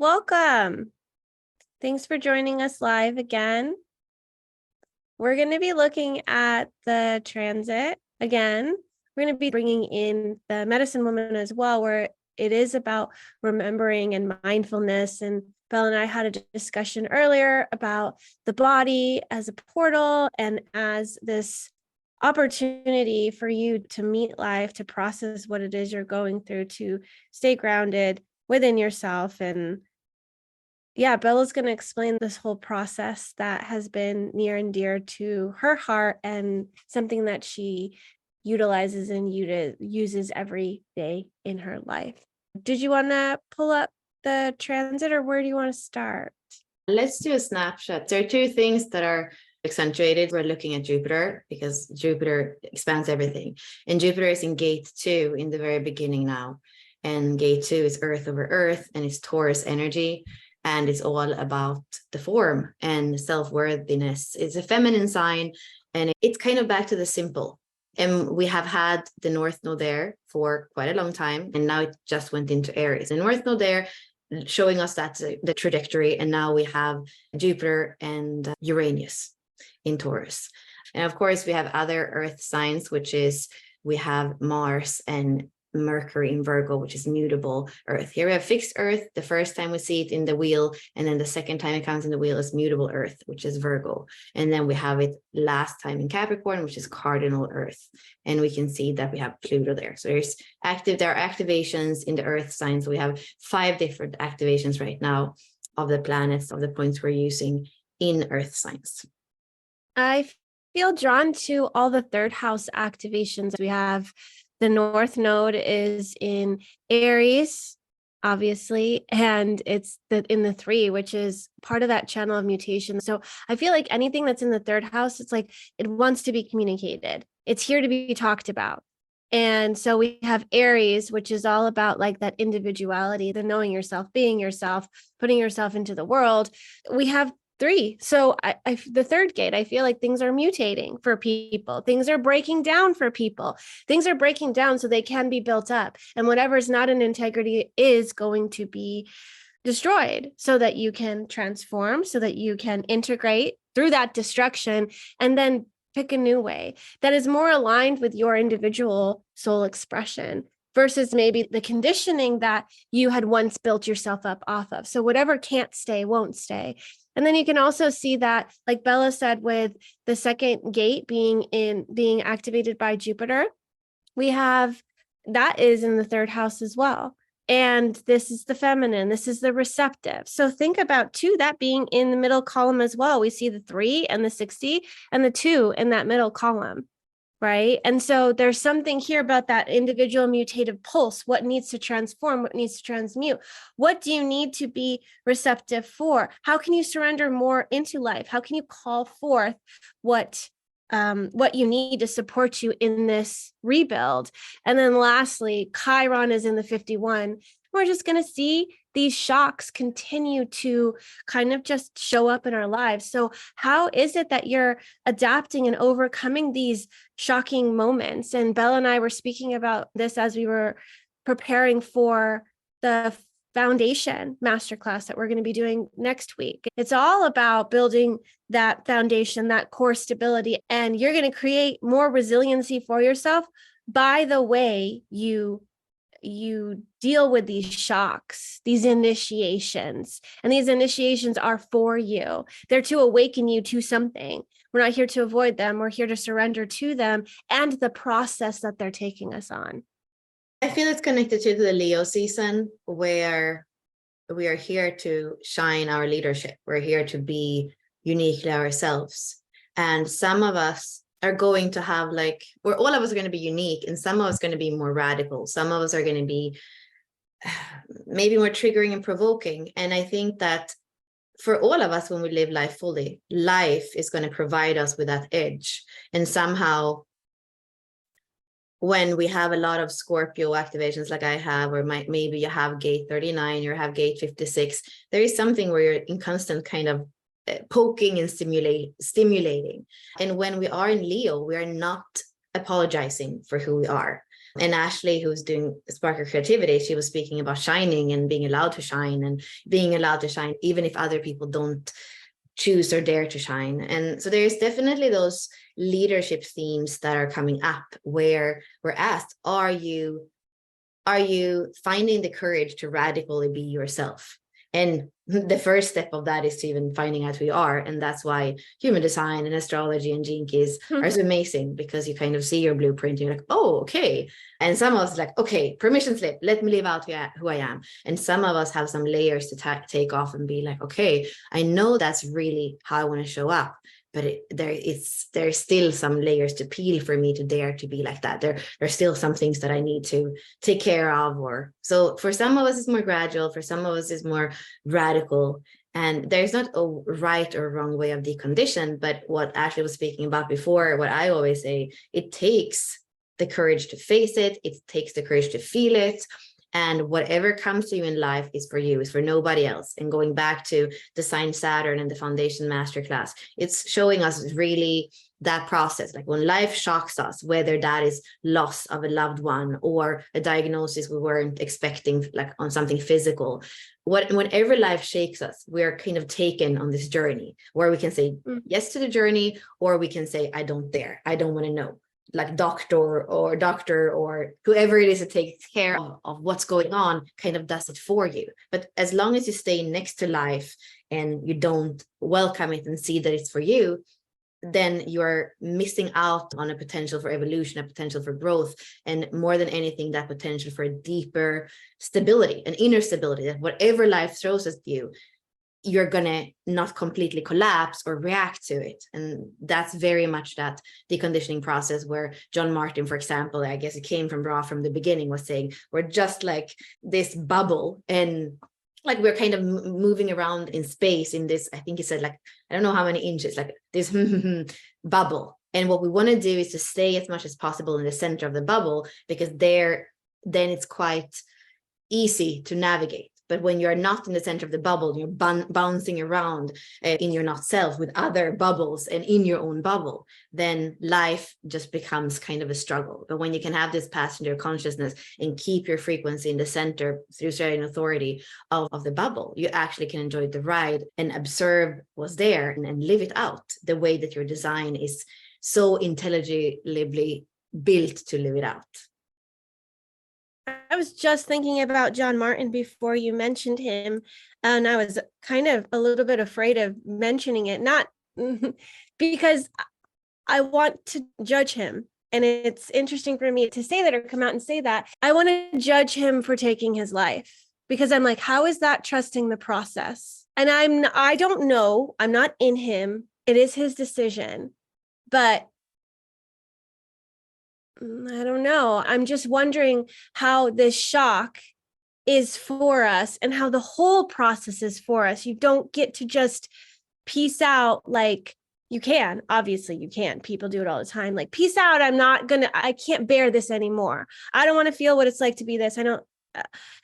Welcome. Thanks for joining us live again. We're going to be looking at the transit again. We're going to be bringing in the medicine woman as well, where it is about remembering and mindfulness. And Belle and I had a discussion earlier about the body as a portal and as this opportunity for you to meet life, to process what it is you're going through, to stay grounded within yourself. And yeah, Bella's going to explain this whole process that has been near and dear to her heart and something that she utilizes and uses every day in her life. Did you want to pull up the transit, or where do you want to start? Let's do a snapshot. There are two things that are accentuated. We're looking at Jupiter because Jupiter expands everything. And Jupiter is in gate 2 in the very beginning now. And gate 2 is Earth over Earth, and it's Taurus energy. And it's all about the form and self-worthiness. It's a feminine sign, and it's kind of back to the simple. And we have had the North Node there for quite a long time, and now it just went into Aries. The North Node there showing us that's the trajectory, and now we have Jupiter and Uranus in Taurus. And of course, we have other Earth signs, which is we have Mars and Mercury in Virgo, which is mutable Earth. Here we have fixed Earth the first time we see it in the wheel, and then the second time it comes in the wheel is mutable Earth, which is Virgo. And then we have it last time in Capricorn, which is cardinal Earth. And we can see that we have Pluto there. So there are activations in the Earth signs. We have 5 different activations right now of the planets, of the points we're using in Earth signs. I feel drawn to all the third house activations. We have the North Node is in Aries, obviously, and it's in the 3, which is part of that channel of mutation. So I feel like anything that's in the third house, it's like it wants to be communicated. It's here to be talked about. And so we have Aries, which is all about like that individuality, the knowing yourself, being yourself, putting yourself into the world. We have 3. So the third gate, I feel like things are mutating for people. Things are breaking down for people. Things are breaking down so they can be built up. And whatever is not in integrity is going to be destroyed so that you can transform, so that you can integrate through that destruction and then pick a new way that is more aligned with your individual soul expression versus maybe the conditioning that you had once built yourself up off of. So whatever can't stay, won't stay. And then you can also see that, like Bella said, with the second gate being activated by Jupiter, we have that is in the third house as well. And this is the feminine, this is the receptive. So think about too, that being in the middle column as well. We see the 3 and the 60 and the 2 in that middle column. Right. And so there's something here about that individual mutative pulse. What needs to transform? What needs to transmute? What do you need to be receptive for? How can you surrender more into life? How can you call forth what you need to support you in this rebuild? And then lastly, Chiron is in the 51. We're just going to see these shocks continue to kind of just show up in our lives. So how is it that you're adapting and overcoming these shocking moments? And Bella and I were speaking about this as we were preparing for the foundation masterclass that we're going to be doing next week. It's all about building that foundation, that core stability, and you're going to create more resiliency for yourself by the way you deal with these shocks, these initiations, and these initiations are for you. They're to awaken you to something. We're not here to avoid them. We're here to surrender to them and the process that they're taking us on. I feel it's connected to the Leo season, where we are here to shine our leadership. We're here to be uniquely ourselves. And some of us are going to have or all of us are going to be unique, and some of us are going to be more radical. Some of us are going to be maybe more triggering and provoking. And I think that for all of us, when we live life fully, life is going to provide us with that edge. And somehow, when we have a lot of Scorpio activations like I have, or maybe you have gate 39, you have gate 56, there is something where you're in constant kind of poking and stimulating. And when we are in Leo, we are not apologizing for who we are. And Ashley, who's doing Spark Your Creativity, she was speaking about shining and being allowed to shine, and being allowed to shine even if other people don't choose or dare to shine. And so there's definitely those leadership themes that are coming up where we're asked, are you finding the courage to radically be yourself? And the first step of that is to even finding out who you are. And that's why human design and astrology and gene keys are so amazing, because you kind of see your blueprint and you're like, oh, okay. And some of us like, okay, permission slip, let me live out who I am. And some of us have some layers to take off and be like, okay, I know that's really how I want to show up, but there's still some layers to peel for me to dare to be like that. There's still some things that I need to take care of. Or so for some of us it's more gradual, for some of us it's more radical. And there's not a right or wrong way of decondition, but what Ashley was speaking about before, what I always say, it takes the courage to face it. It takes the courage to feel it. And whatever comes to you in life is for you, is for nobody else. And going back to Design Saturn and the Foundation Masterclass, it's showing us really that process. Like when life shocks us, whether that is loss of a loved one or a diagnosis we weren't expecting, like on something physical, whenever life shakes us, we're kind of taken on this journey where we can say yes to the journey, or we can say, I don't dare, I don't want to know. Like doctor or whoever it is that takes care of what's going on kind of does it for you. But as long as you stay next to life and you don't welcome it and see that it's for you, then you're missing out on a potential for evolution, a potential for growth, and more than anything, that potential for a deeper stability, an inner stability, that whatever life throws at you, you're gonna not completely collapse or react to it. And that's very much that deconditioning process where John Martin, for example, I guess it came from Ra from the beginning, was saying we're just like this bubble, and like we're kind of moving around in space in this, I think he said, like, I don't know how many inches, like this bubble. And what we want to do is to stay as much as possible in the center of the bubble, because then it's quite easy to navigate. But when you're not in the center of the bubble, you're bouncing around in your not self with other bubbles and in your own bubble, then life just becomes kind of a struggle. But when you can have this passenger consciousness and keep your frequency in the center through certain authority of the bubble, you actually can enjoy the ride and observe what's there and live it out the way that your design is so intelligibly built to live it out. I was just thinking about John Martin before you mentioned him, and I was kind of a little bit afraid of mentioning it, not because I want to judge him. And it's interesting for me to say that, or come out and say that. I want to judge him for taking his life, because I'm like, how is that trusting the process? And I don't know. I'm not in him. It is his decision, but I don't know. I'm just wondering how this shock is for us and how the whole process is for us. You don't get to just peace out. Like, you can, obviously you can. People do it all the time. Like, peace out. I can't bear this anymore. I don't want to feel what it's like to be this. I don't,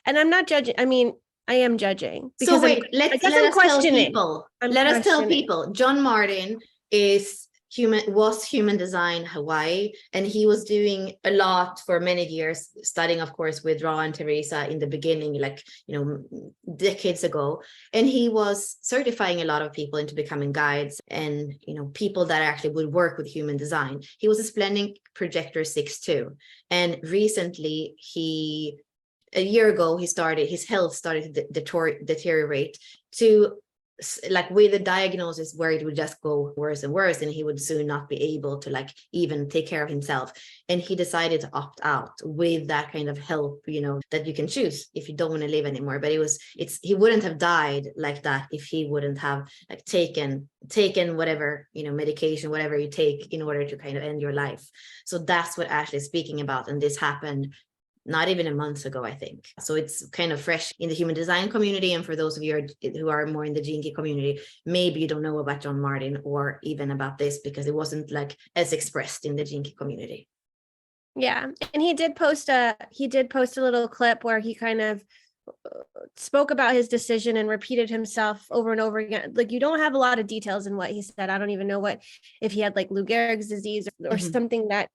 and I'm not judging. I mean, I am judging. Because so wait, let us tell people, John Martin was human design Hawaii, and he was doing a lot for many years, studying of course with Ra and Teresa in the beginning, like, decades ago, and he was certifying a lot of people into becoming guides and people that actually would work with human design. He was a splenic projector 6-2, and recently a year ago his health started to deteriorate to, like, with the diagnosis where it would just go worse and worse, and he would soon not be able to like even take care of himself. And he decided to opt out with that kind of help, that you can choose if you don't want to live anymore. But he wouldn't have died like that if he wouldn't have like taken whatever, medication, whatever you take in order to kind of end your life. So that's what Ashley is speaking about. And this happened not even a month ago, I think. So it's kind of fresh in the human design community. And for those of you who are more in the Gene Key community, maybe you don't know about John Martin or even about this because it wasn't like as expressed in the Gene Key community. Yeah. And he did post a little clip where he kind of spoke about his decision and repeated himself over and over again. Like, you don't have a lot of details in what he said. I don't even know if he had like Lou Gehrig's disease or something that,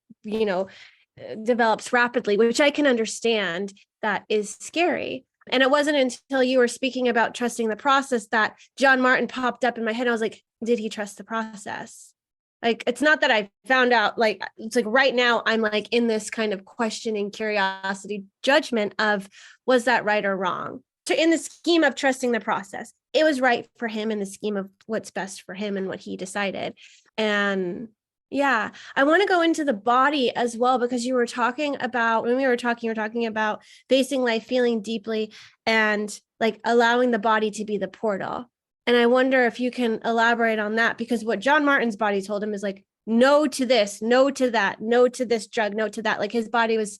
develops rapidly, which I can understand that is scary. And it wasn't until you were speaking about trusting the process that John Martin popped up in my head. I was like, did he trust the process? Like, it's not that I found out, like, it's like right now I'm like in this kind of questioning, curiosity, judgment of, was that right or wrong? In the scheme of trusting the process, it was right for him in the scheme of what's best for him and what he decided. And yeah, I want to go into the body as well, because you were talking about, when we were talking, you were talking about facing life, feeling deeply, and like allowing the body to be the portal. And I wonder if you can elaborate on that, because what John Martin's body told him is like, no to this, no to that, no to this drug, no to that. Like his body was,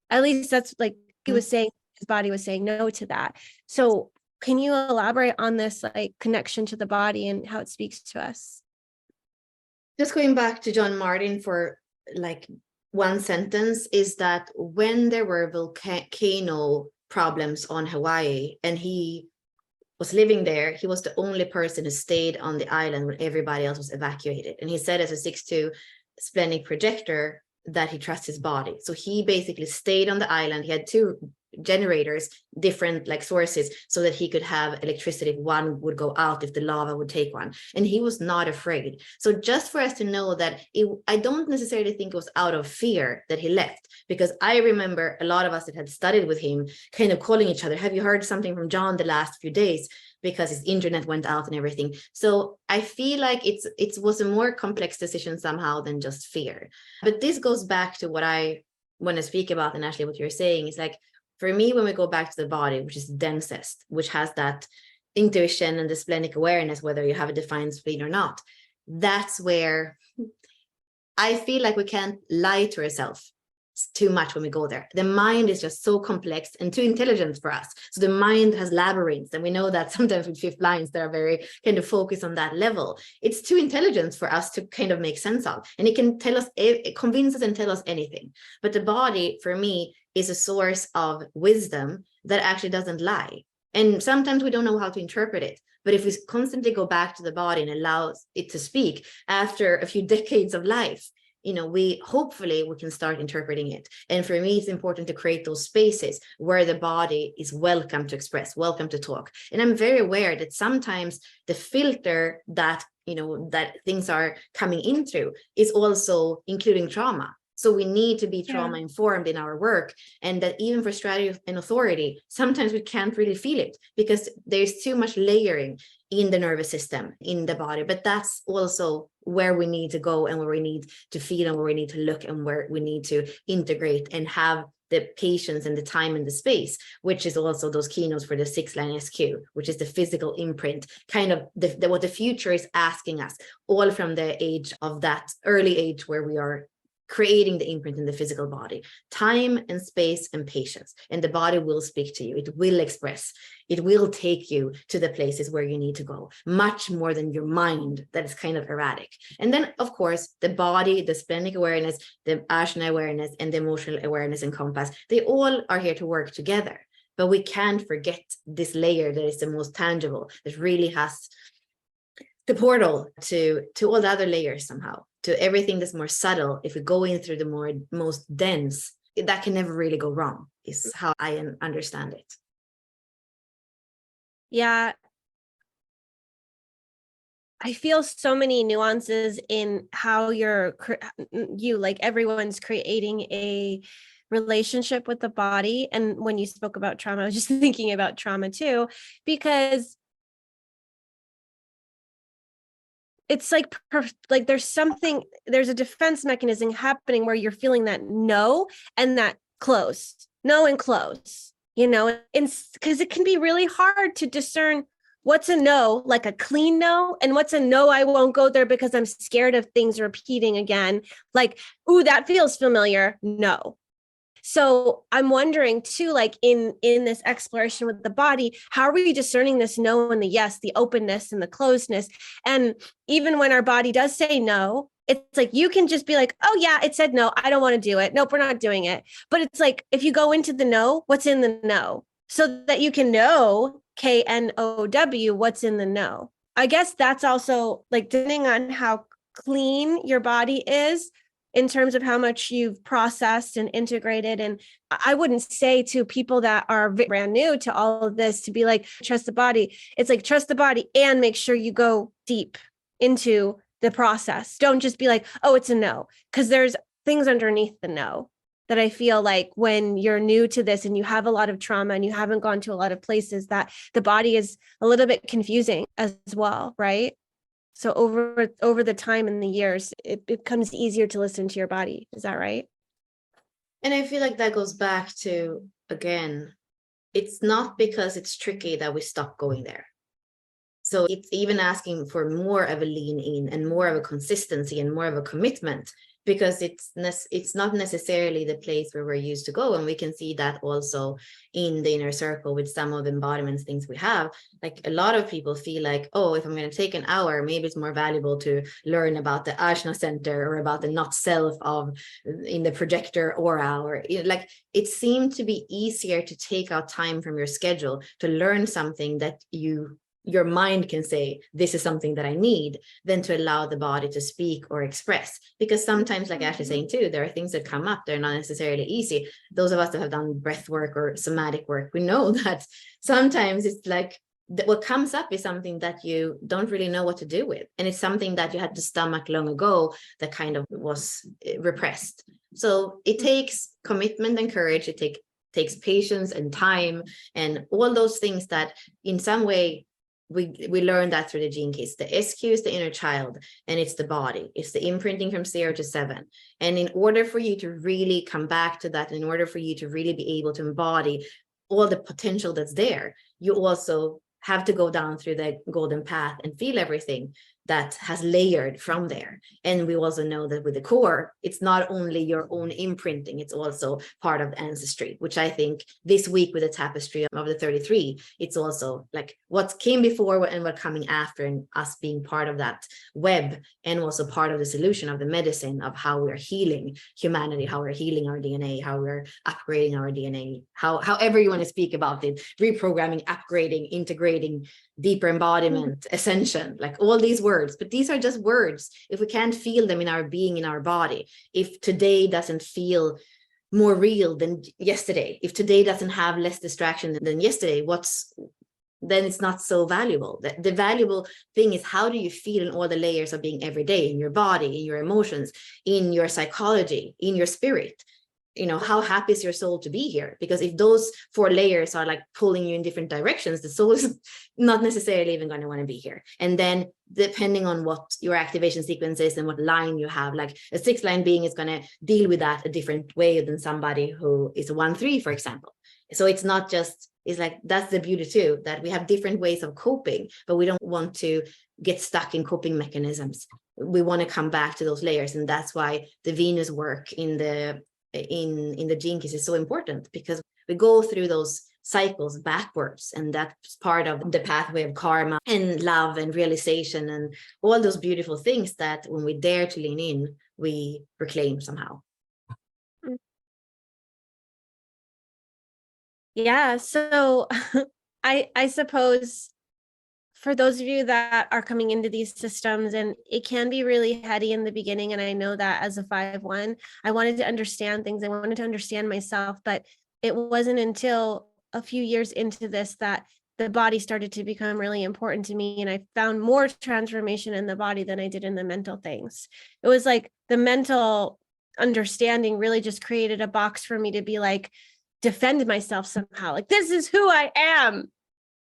at least that's like he was saying, his body was saying no to that. So can you elaborate on this like connection to the body and how it speaks to us? Just going back to John Martin for like one sentence, is that when there were volcano problems on Hawaii and he was living there, he was the only person who stayed on the island when everybody else was evacuated. And he said as a 6'2" splenic projector that he trusts his body. So he basically stayed on the island. He had 2 generators, different like sources, so that he could have electricity if one would go out, if the lava would take one. And he was not afraid. So just for us to know that I don't necessarily think it was out of fear that he left, because I remember a lot of us that had studied with him kind of calling each other, have you heard something from John the last few days? Because his internet went out and everything. So I feel like it was a more complex decision somehow than just fear. But this goes back to what I want to speak about, and actually what you're saying is like, for me, when we go back to the body, which is densest, which has that intuition and the splenic awareness, whether you have a defined spleen or not, that's where I feel like we can't lie to ourselves too much when we go there. The mind is just so complex and too intelligent for us. So the mind has labyrinths, and we know that sometimes with fifth lines that are very kind of focused on that level. It's too intelligent for us to kind of make sense of, and it can tell us, it convinces and tell us anything. But the body, for me, is a source of wisdom that actually doesn't lie. And sometimes we don't know how to interpret it. But if we constantly go back to the body and allow it to speak after a few decades of life, hopefully we can start interpreting it. And for me, it's important to create those spaces where the body is welcome to express, welcome to talk. And I'm very aware that sometimes the filter that, that things are coming in through is also including trauma. So we need to be trauma informed in our work, and that even for strategy and authority, sometimes we can't really feel it because there's too much layering in the nervous system, in the body. But that's also where we need to go, and where we need to feel, and where we need to look, and where we need to integrate and have the patience and the time and the space, which is also those keynotes for the 6-line SQ, which is the physical imprint, kind of what the future is asking us, all from the age of that early age where we are creating the imprint in the physical body. Time and space and patience, and the body will speak to you. It will express. It will take you to the places where you need to go, much more than your mind that is kind of erratic. And then, of course, the body, the splenic awareness, the Ajna awareness, and the emotional awareness and compass, they all are here to work together. But we can't forget this layer that is the most tangible, that really has the portal to all the other layers somehow, to everything that's more subtle. If we go in through the most dense, that can never really go wrong, is how I understand it. Yeah. I feel so many nuances in how like everyone's creating a relationship with the body. And when you spoke about trauma, I was just thinking about trauma too, because it's like there's a defense mechanism happening where you're feeling that no and that close, no and close, and because it can be really hard to discern what's a no, like a clean no, and what's a no, I won't go there because I'm scared of things repeating again. Like, ooh, that feels familiar. No. So I'm wondering too, like in this exploration with the body, how are we discerning this no and the yes, the openness and the closeness? And even when our body does say no, it's like, you can just be like, oh yeah, it said no, I don't want to do it. Nope, we're not doing it. But it's like, if you go into the no, what's in the no? So that you can know, KNOW, what's in the no. I guess that's also like, depending on how clean your body is, in terms of how much you've processed and integrated. And I wouldn't say to people that are brand new to all of this to be like, trust the body. It's like, trust the body and make sure you go deep into the process. Don't just be like, oh, it's a no, because there's things underneath the no that I feel like when you're new to this and you have a lot of trauma and you haven't gone to a lot of places, that the body is a little bit confusing as well, right? So over the time and the years, it becomes easier to listen to your body. Is that right? And I feel like that goes back to, again, it's not because it's tricky that we stop going there. So it's even asking for more of a lean in and more of a consistency and more of a commitment, because it's not necessarily the place where we're used to go. And we can see that also in the inner circle with some of the embodiments things we have. Like a lot of people feel like, oh, if I'm going to take an hour, maybe it's more valuable to learn about the Ajna center or about the not self of in the projector aura, or like it seemed to be easier to take out time from your schedule to learn something that your mind can say, this is something that I need, than to allow the body to speak or express. Because sometimes, like Ashley's saying too, there are things that come up, they're not necessarily easy. Those of us that have done breath work or somatic work, we know that sometimes it's like, what comes up is something that you don't really know what to do with. And it's something that you had to stomach long ago that kind of was repressed. So it takes commitment and courage. It takes patience and time and all those things that in some way, we learned that through the gene keys. The SQ is the inner child, and it's the body. It's the imprinting from 0 to 7. And in order for you to really come back to that, in order for you to really be able to embody all the potential that's there, you also have to go down through the golden path and feel everything that has layered from there. And we also know that with the core, it's not only your own imprinting, it's also part of the ancestry, which I think this week with the tapestry of the 33, it's also like what came before and what coming after, and us being part of that web, and also part of the solution of the medicine of how we're healing humanity, how we're healing our DNA, how we're upgrading our DNA, however you want to speak about it, reprogramming, upgrading, integrating, deeper embodiment, ascension, like all these words. But these are just words. If we can't feel them in our being, in our body, if today doesn't feel more real than yesterday, if today doesn't have less distraction than yesterday, then it's not so valuable. The valuable thing is, how do you feel in all the layers of being every day, in your body, in your emotions, in your psychology, in your spirit? How happy is your soul to be here? Because if those 4 layers are like pulling you in different directions, the soul is not necessarily even going to want to be here. And then depending on what your activation sequence is and what line you have, like a 6-line being is going to deal with that a different way than somebody who is a 1-3, for example. So it's not just, it's like, that's the beauty too, that we have different ways of coping, but we don't want to get stuck in coping mechanisms. We want to come back to those layers. And that's why the Venus work in the gene keys is so important, because we go through those cycles backwards, and that's part of the pathway of karma and love and realization and all those beautiful things that when we dare to lean in, we reclaim somehow. Yeah, so I suppose for those of you that are coming into these systems, and it can be really heady in the beginning, and I know that as a 5-1, I wanted to understand things. I wanted to understand myself, but it wasn't until a few years into this that the body started to become really important to me, and I found more transformation in the body than I did in the mental things. It was like the mental understanding really just created a box for me to be like, defend myself somehow. Like, this is who I am.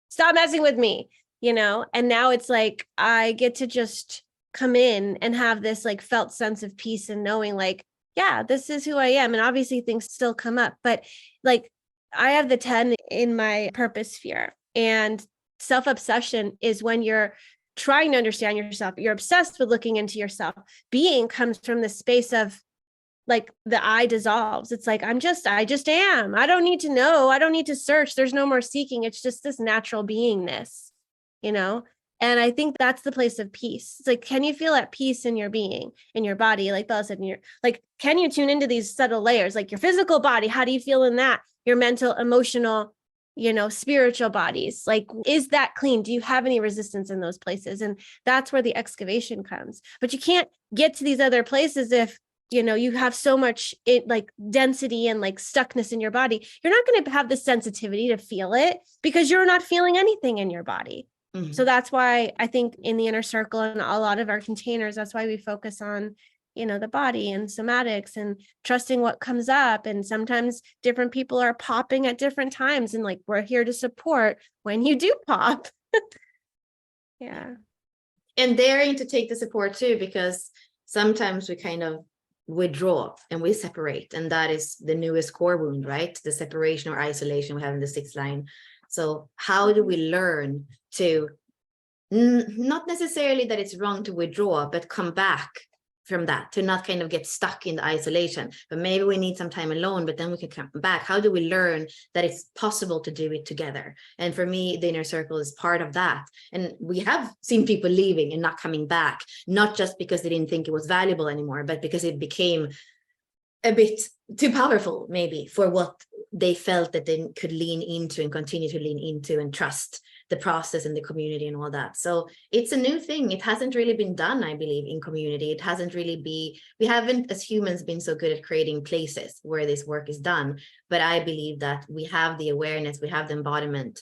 Stop messing with me. And now it's like, I get to just come in and have this like felt sense of peace and knowing like, yeah, this is who I am. And obviously things still come up, but like I have the 10 in my purpose sphere, and self-obsession is when you're trying to understand yourself. You're obsessed with looking into yourself. Being comes from the space of like the I dissolves. It's like, I just am. I don't need to know. I don't need to search. There's no more seeking. It's just this natural beingness, And I think that's the place of peace. It's like, can you feel at peace in your being, in your body? Like Bella said, can you tune into these subtle layers? Like your physical body, how do you feel in that? Your mental, emotional, spiritual bodies. Like, is that clean? Do you have any resistance in those places? And that's where the excavation comes. But you can't get to these other places if you have so much like density and like stuckness in your body, you're not going to have the sensitivity to feel it because you're not feeling anything in your body. So that's why I think in the inner circle and a lot of our containers, that's why we focus on, the body and somatics and trusting what comes up. And sometimes different people are popping at different times, and like, we're here to support when you do pop. Yeah. And daring to take the support too, because sometimes we kind of withdraw and we separate, and that is the newest core wound, right? The separation or isolation we have in the 6th line. So how do we learn to not necessarily that it's wrong to withdraw, but come back from that, to not kind of get stuck in the isolation, but maybe we need some time alone, but then we can come back. How do we learn that it's possible to do it together? And for me, the inner circle is part of that. And we have seen people leaving and not coming back, not just because they didn't think it was valuable anymore, but because it became a bit too powerful, maybe, for what they felt that they could lean into and continue to lean into and trust the process and the community and all that. So it's a new thing. It hasn't really been done, I believe, in community. It hasn't really we haven't as humans been so good at creating places where this work is done. But I believe that we have the awareness, we have the embodiment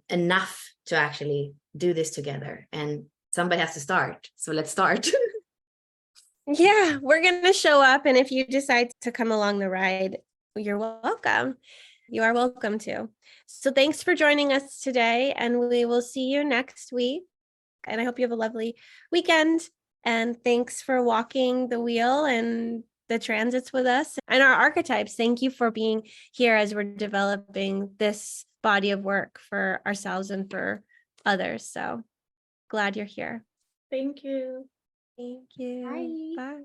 enough to actually do this together. And somebody has to start. So let's start. Yeah, we're going to show up. And if you decide to come along the ride, you're welcome. You are welcome to. So thanks for joining us today, and we will see you next week. And I hope you have a lovely weekend. And thanks for walking the wheel and the transits with us and our archetypes. Thank you for being here as we're developing this body of work for ourselves and for others. So glad you're here. Thank you. Thank you. Bye. Bye.